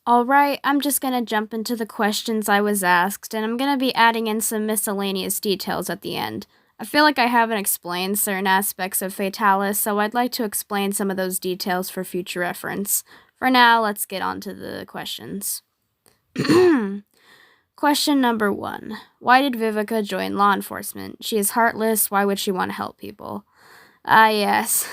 Alright, I'm just gonna jump into the questions I was asked, and I'm gonna be adding in some miscellaneous details at the end. I feel like I haven't explained certain aspects of Fatalis, so I'd like to explain some of those details for future reference. For now, let's get on to the questions. Question number 1. Why did Vivica join law enforcement? She is heartless, why would she want to help people? Yes.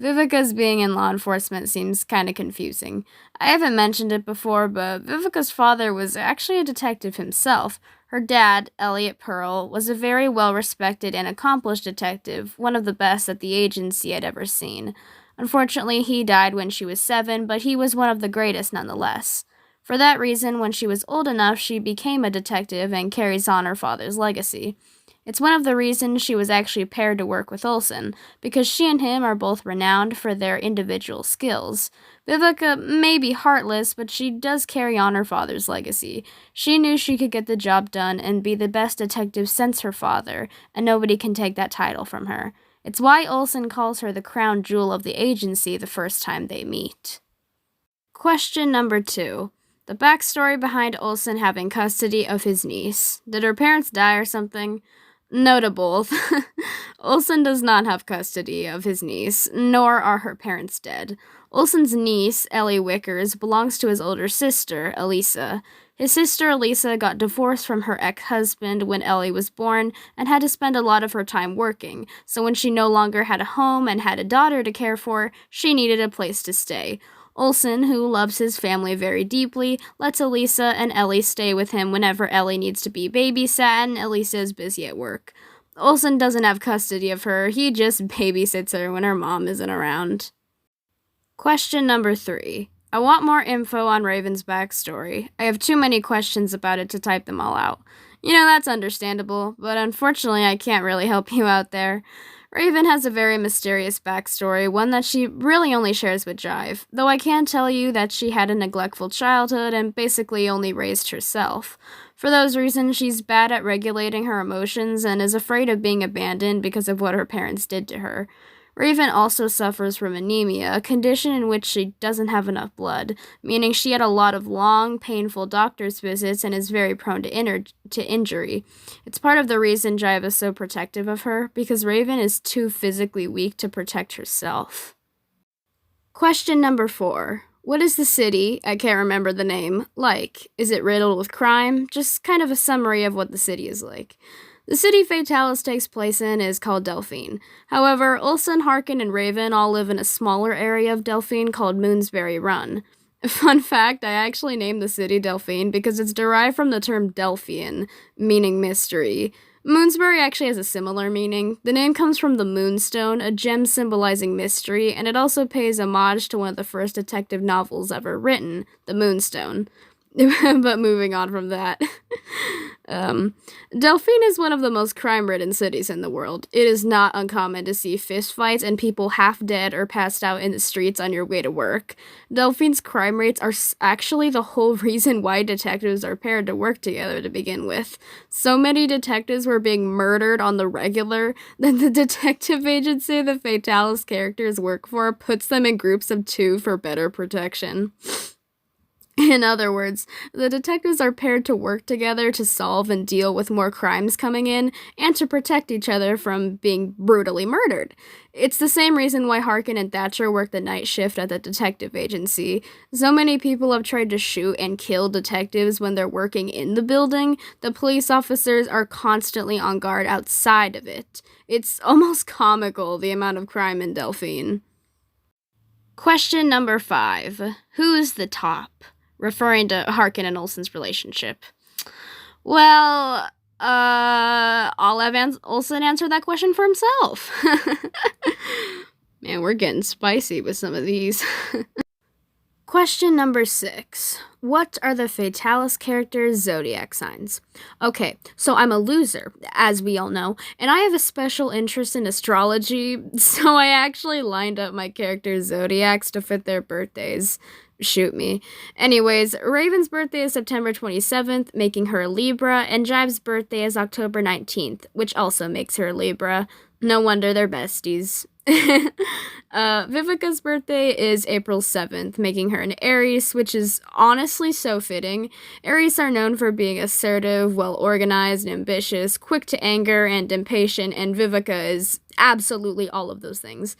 Vivica's being in law enforcement seems kind of confusing. I haven't mentioned it before, but Vivica's father was actually a detective himself. Her dad, Elliot Pearl, was a very well-respected and accomplished detective, one of the best that the agency had ever seen. Unfortunately, he died when she was 7, but he was one of the greatest nonetheless. For that reason, when she was old enough, she became a detective and carries on her father's legacy. It's one of the reasons she was actually paired to work with Olsen, because she and him are both renowned for their individual skills. Vivica may be heartless, but she does carry on her father's legacy. She knew she could get the job done and be the best detective since her father, and nobody can take that title from her. It's why Olsen calls her the crown jewel of the agency the first time they meet. Question number 2. The backstory behind Olsen having custody of his niece. Did her parents die or something? No to both. Olsen does not have custody of his niece, nor are her parents dead. Olsen's niece, Ellie Wickers, belongs to his older sister, Elisa. His sister, Elisa, got divorced from her ex-husband when Ellie was born and had to spend a lot of her time working, so when she no longer had a home and had a daughter to care for, she needed a place to stay. Olsen, who loves his family very deeply, lets Elisa and Ellie stay with him whenever Ellie needs to be babysat and Elisa is busy at work. Olsen doesn't have custody of her, he just babysits her when her mom isn't around. Question number 3. I want more info on Raven's backstory. I have too many questions about it to type them all out. You know, that's understandable, but unfortunately I can't really help you out there. Raven has a very mysterious backstory, one that she really only shares with Jive, though I can tell you that she had a neglectful childhood and basically only raised herself. For those reasons, she's bad at regulating her emotions and is afraid of being abandoned because of what her parents did to her. Raven also suffers from anemia, a condition in which she doesn't have enough blood, meaning she had a lot of long, painful doctor's visits and is very prone to injury. It's part of the reason Jive is so protective of her, because Raven is too physically weak to protect herself. Question number 4. What is the city, I can't remember the name, like? Is it riddled with crime? Just kind of a summary of what the city is like. The city Fatalis takes place in is called Delphine. However, Olsen, Harkin, and Raven all live in a smaller area of Delphine called Moonsbury Run. Fun fact, I actually named the city Delphine because it's derived from the term Delphian, meaning mystery. Moonsbury actually has a similar meaning. The name comes from the Moonstone, a gem symbolizing mystery, and it also pays homage to one of the first detective novels ever written, The Moonstone. But moving on from that. Delphine is one of the most crime-ridden cities in the world. It is not uncommon to see fistfights and people half dead or passed out in the streets on your way to work. Delphine's crime rates are actually the whole reason why detectives are paired to work together to begin with. So many detectives were being murdered on the regular that the detective agency the Fatalis characters work for puts them in groups of 2 for better protection. In other words, the detectives are paired to work together to solve and deal with more crimes coming in, and to protect each other from being brutally murdered. It's the same reason why Harkin and Thatcher work the night shift at the detective agency. So many people have tried to shoot and kill detectives when they're working in the building. The police officers are constantly on guard outside of it. It's almost comical, the amount of crime in Delphine. Question number 5. Who is the top? Referring to Harkin and Olsen's relationship. Well, I'll have Olsen answer that question for himself. Man, we're getting spicy with some of these. Question number 6. What are the Fatalis characters' zodiac signs? Okay, so I'm a loser, as we all know, and I have a special interest in astrology, so I actually lined up my characters' zodiacs to fit their birthdays. Shoot me. Anyways, Raven's birthday is September 27th, making her a Libra, and Jive's birthday is October 19th, which also makes her a Libra. No wonder they're besties. Vivica's birthday is April 7th, making her an Aries, which is honestly so fitting. Aries are known for being assertive, well-organized, and ambitious, quick to anger, and impatient, and Vivica is absolutely all of those things.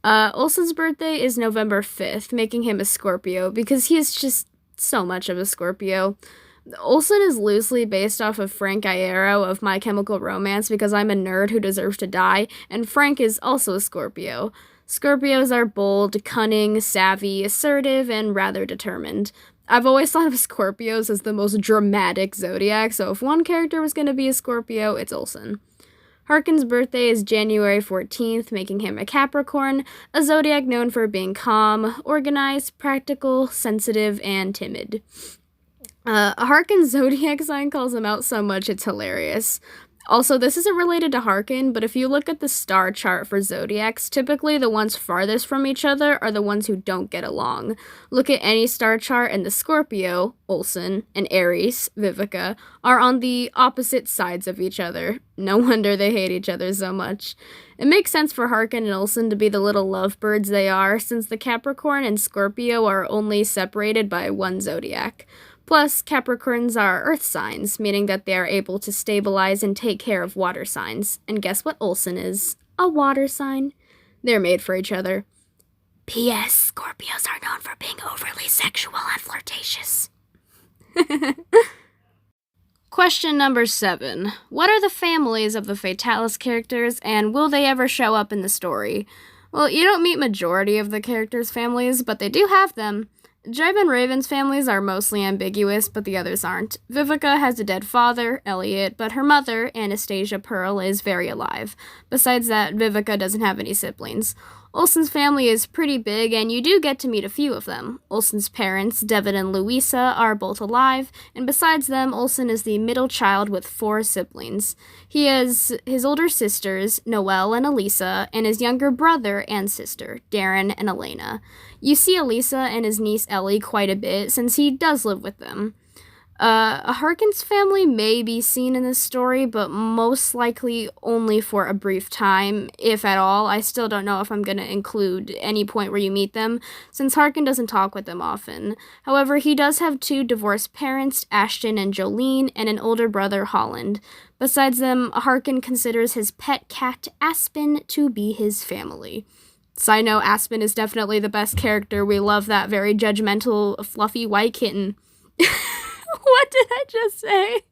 Olsen's birthday is November 5th, making him a Scorpio, because he is just so much of a Scorpio. Olsen is loosely based off of Frank Iero of My Chemical Romance because I'm a nerd who deserves to die, and Frank is also a Scorpio. Scorpios are bold, cunning, savvy, assertive, and rather determined. I've always thought of Scorpios as the most dramatic zodiac, so if one character was going to be a Scorpio, it's Olsen. Harkin's birthday is January 14th, making him a Capricorn, a zodiac known for being calm, organized, practical, sensitive, and timid. Harkin's zodiac sign calls him out so much it's hilarious. Also, this isn't related to Harkin, but if you look at the star chart for zodiacs, typically the ones farthest from each other are the ones who don't get along. Look at any star chart and the Scorpio, Olsen, and Aries, Vivica, are on the opposite sides of each other. No wonder they hate each other so much. It makes sense for Harkin and Olsen to be the little lovebirds they are, since the Capricorn and Scorpio are only separated by one zodiac. Plus, Capricorns are earth signs, meaning that they are able to stabilize and take care of water signs. And guess what Olsen is? A water sign. They're made for each other. P.S. Scorpios are known for being overly sexual and flirtatious. Question number 7. What are the families of the Fatalis characters, and will they ever show up in the story? Well, you don't meet majority of the characters' families, but they do have them. Jeb and Raven's families are mostly ambiguous, but the others aren't. Vivica has a dead father, Elliot, but her mother, Anastasia Pearl, is very alive. Besides that, Vivica doesn't have any siblings. Olsen's family is pretty big, and you do get to meet a few of them. Olsen's parents, Devin and Louisa, are both alive, and besides them, Olsen is the middle child with 4 siblings. He has his older sisters, Noelle and Elisa, and his younger brother and sister, Darren and Elena. You see Elisa and his niece Ellie quite a bit, since he does live with them. Harkin's family may be seen in this story, but most likely only for a brief time, if at all. I still don't know if I'm going to include any point where you meet them, since Harkin doesn't talk with them often. However, he does have 2 divorced parents, Ashton and Jolene, and an older brother, Holland. Besides them, Harkin considers his pet cat, Aspen, to be his family. Side note, Aspen is definitely the best character. We love that very judgmental, fluffy white kitten. What did I just say?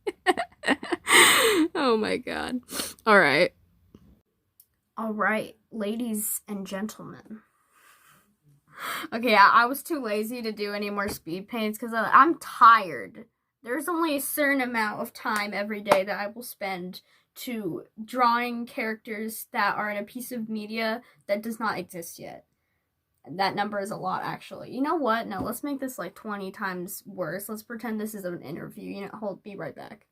Oh my god. Alright, ladies and gentlemen. Okay, I was too lazy to do any more speed paints because I'm tired. There's only a certain amount of time every day that I will spend to drawing characters that are in a piece of media that does not exist yet. That number is a lot, actually. You know what? No, let's make this like 20 times worse. Let's pretend this is an interview. Be right back.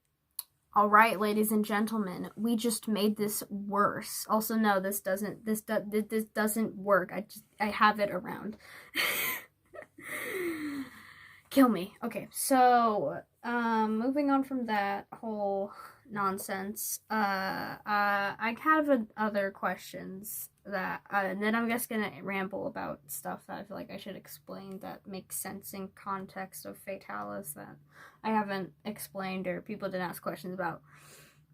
Alright, ladies and gentlemen, we just made this worse. Also, no, this doesn't work. I have it around. Kill me. Okay, so, moving on from that whole nonsense, I have other questions that, and then I'm just gonna ramble about stuff that I feel like I should explain that makes sense in context of Fatalis that I haven't explained or people didn't ask questions about.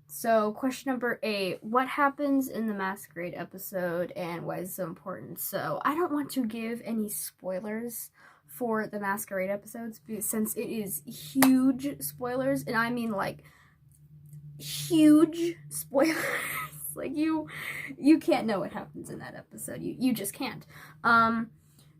So, question number 8, what happens in the Masquerade episode and why is it so important? So, I don't want to give any spoilers for the Masquerade episodes since it is huge spoilers, and I mean like huge spoilers. Like, you can't know what happens in that episode. You just can't.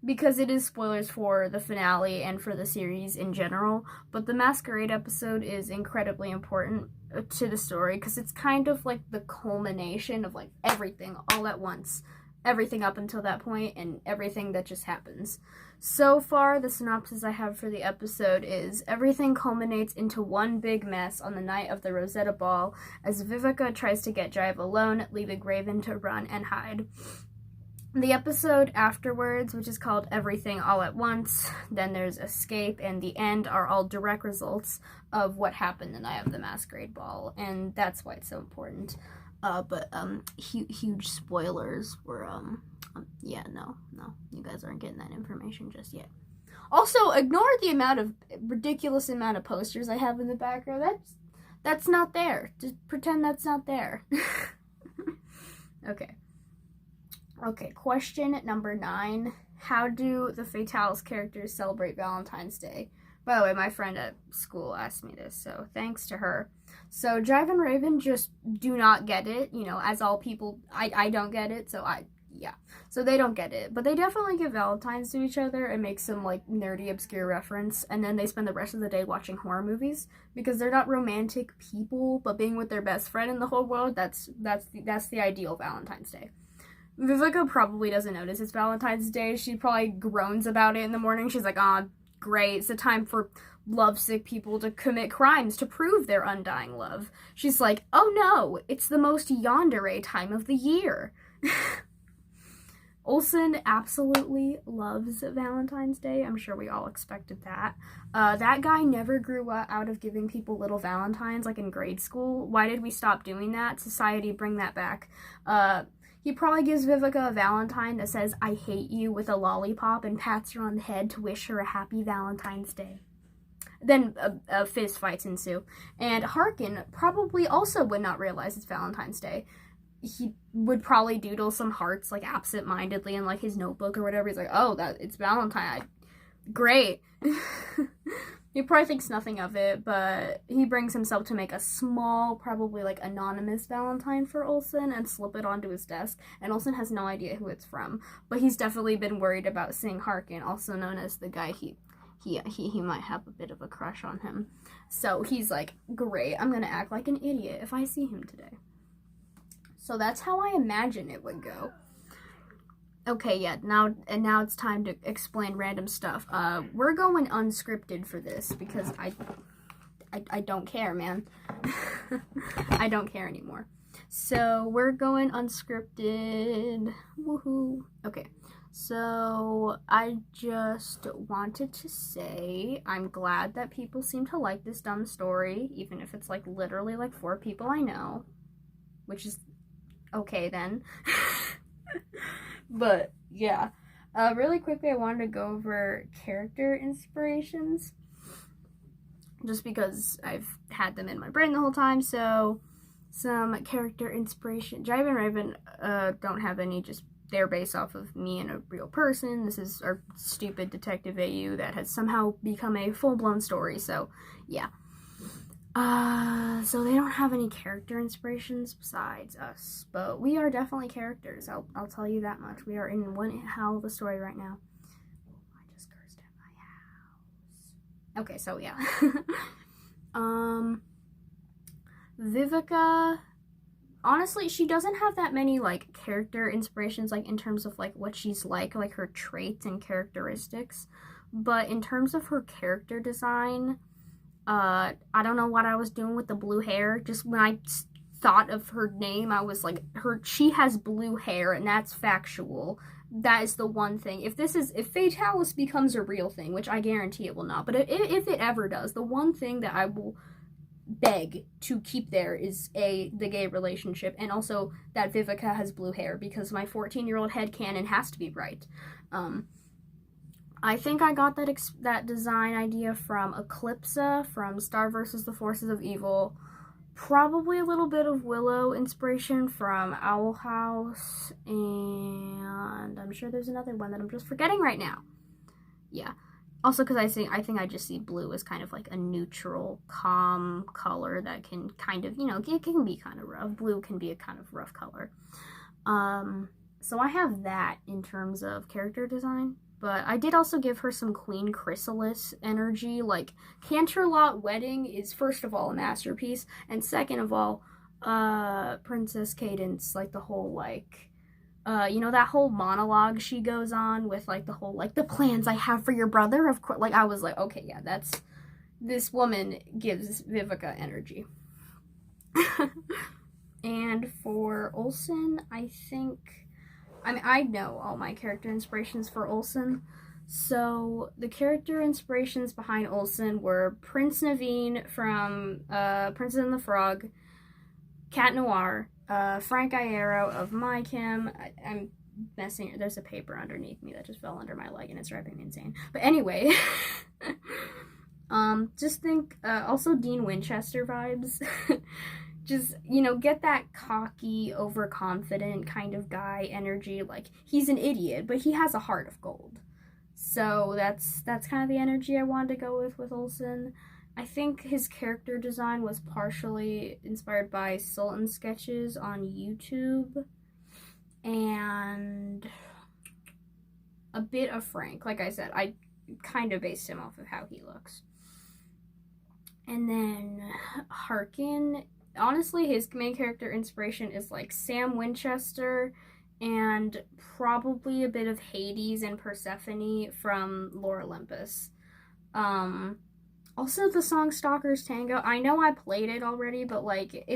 Because it is spoilers for the finale and for the series in general. But the Masquerade episode is incredibly important to the story because it's kind of like the culmination of like everything all at once. Everything up until that point and everything that just happens. So far, the synopsis I have for the episode is everything culminates into one big mess on the night of the Rosetta Ball as Vivica tries to get Jive alone, leaving Raven to run and hide. The episode afterwards, which is called Everything All at Once, then there's Escape, and the end are all direct results of what happened the night of the Masquerade Ball, and that's why it's so important. But huge spoilers were, yeah, no, you guys aren't getting that information just yet. Also, ignore the ridiculous amount of posters I have in the background. That's not there. Just pretend that's not there. Okay. Okay, question number 9. How do the Fatalis characters celebrate Valentine's Day? By the way, my friend at school asked me this, so thanks to her. So Jive and Raven just do not get it, as all people, I don't get it, so so they don't get it. But they definitely give Valentines to each other and make some, like, nerdy, obscure reference, and then they spend the rest of the day watching horror movies, because they're not romantic people, but being with their best friend in the whole world, that's the ideal Valentine's Day. Vivica probably doesn't notice it's Valentine's Day. She probably groans about it in the morning. She's like, great, it's a time for lovesick people to commit crimes to prove their undying love. She's like, oh no, it's the most yandere time of the year. Olsen absolutely loves Valentine's Day. I'm sure we all expected that. That guy never grew out of giving people little Valentines, like in grade school. Why did we stop doing that? Society, bring that back. He probably gives Vivica a Valentine that says, I hate you, with a lollipop, and pats her on the head to wish her a happy Valentine's Day. Then fist fights ensue. And Harkin probably also would not realize it's Valentine's Day. He would probably doodle some hearts, like, absent-mindedly in, like, his notebook or whatever. He's like, oh, it's Valentine. Great. He probably thinks nothing of it, but he brings himself to make a small, probably, like, anonymous Valentine for Olsen and slip it onto his desk, and Olsen has no idea who it's from. But he's definitely been worried about seeing Harkin, also known as the guy he might have a bit of a crush on him. So he's like, great, I'm gonna act like an idiot if I see him today. So that's how I imagine it would go. Okay, yeah, now it's time to explain random stuff. We're going unscripted for this because I don't care, man. I don't care anymore. So we're going unscripted. Woohoo. Okay, so I just wanted to say I'm glad that people seem to like this dumb story, even if it's, like, literally, like, 4 people I know, which is okay then. But yeah, really quickly I wanted to go over character inspirations, just because I've had them in my brain the whole time. So some character inspiration. Jive and Raven don't have any, just they're based off of me and a real person. This is our stupid detective AU that has somehow become a full-blown story, so yeah. So they don't have any character inspirations besides us, but we are definitely characters. I'll tell you that much. We are in one hell of a story right now. I just cursed at my house. Okay, so yeah. Vivica, honestly, she doesn't have that many, like, character inspirations, like, in terms of, like, what she's like her traits and characteristics, but in terms of her character design, I don't know what I was doing with the blue hair. Just when I thought of her name, I was like, she has blue hair, and that's factual. That is the one thing. If Fatalis becomes a real thing, which I guarantee it will not, but if it ever does, the one thing that I will beg to keep there is the gay relationship, and also that Vivica has blue hair, because my 14-year-old headcanon has to be right. I think I got that design idea from Eclipsa, from Star vs. the Forces of Evil. Probably a little bit of Willow inspiration from Owl House, and I'm sure there's another one that I'm just forgetting right now. Yeah. Also, because I think I just see blue as kind of like a neutral, calm color that can kind of, it can be kind of rough. Blue can be a kind of rough color. So I have that in terms of character design. But I did also give her some Queen Chrysalis energy. Like, Canterlot Wedding is, first of all, a masterpiece. And second of all, Princess Cadence, like, the whole, like, that whole monologue she goes on with, like, the whole, like, the plans I have for your brother, of course. Like, I was like, okay, yeah, this woman gives Vivica energy. And for Olsen, I know all my character inspirations for Olsen. So the character inspirations behind Olsen were Prince Naveen from Princess and the Frog, Cat Noir, Frank Iero of My Kim. I'm messing. There's a paper underneath me that just fell under my leg and it's driving me insane. But anyway, just think. Also, Dean Winchester vibes. Just, get that cocky, overconfident kind of guy energy. Like, he's an idiot, but he has a heart of gold. So that's kind of the energy I wanted to go with Olsen. I think his character design was partially inspired by Sultan sketches on YouTube and a bit of Frank. Like I said, I kind of based him off of how he looks. And then Harkin, honestly, his main character inspiration is like Sam Winchester and probably a bit of Hades and Persephone from Lore Olympus. Also, the song Stalker's Tango. I know I played it already, but like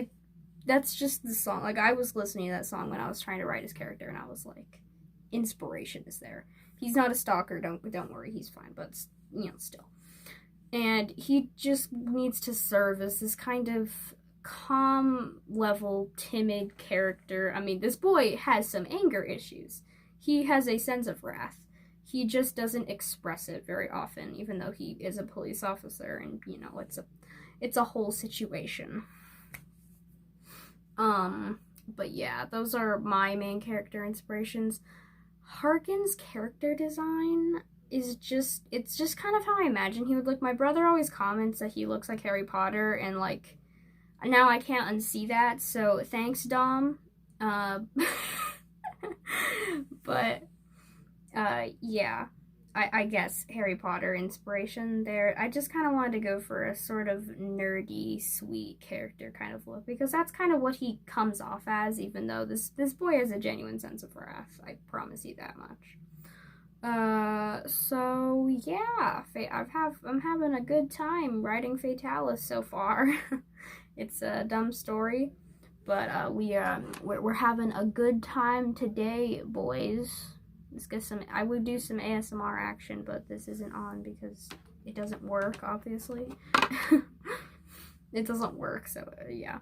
that's just the song. Like, I was listening to that song when I was trying to write his character, and I was like, inspiration is there. He's not a stalker. Don't worry, he's fine. But still, and he just needs to serve as this kind of calm level, timid character. I mean, this boy has some anger issues. He has a sense of wrath. He just doesn't express it very often, even though he is a police officer, and it's a whole situation. But yeah, those are my main character inspirations. Harkin's character design is just kind of how I imagine he would look. My brother always comments that he looks like Harry Potter, and like now I can't unsee that, so thanks, Dom. But yeah, I guess Harry Potter inspiration there. I just kind of wanted to go for a sort of nerdy, sweet character kind of look, because that's kind of what he comes off as, even though this boy has a genuine sense of wrath. I promise you that much. So yeah, I'm having a good time writing Fatalis so far. It's a dumb story, but we're having a good time today, boys. Let's get some. I would do some ASMR action, but this isn't on because it doesn't work. Obviously, it doesn't work. So yeah.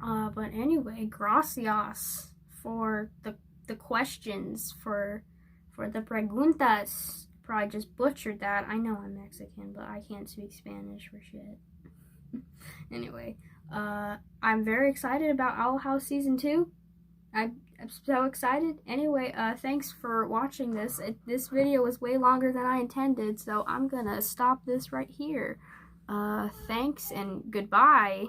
But anyway, gracias for the questions, for the preguntas. Probably just butchered that. I know I'm Mexican, but I can't speak Spanish for shit. Anyway, I'm very excited about Owl House Season 2. I'm so excited. Anyway, thanks for watching this. This video was way longer than I intended, so I'm gonna stop this right here. Thanks and goodbye.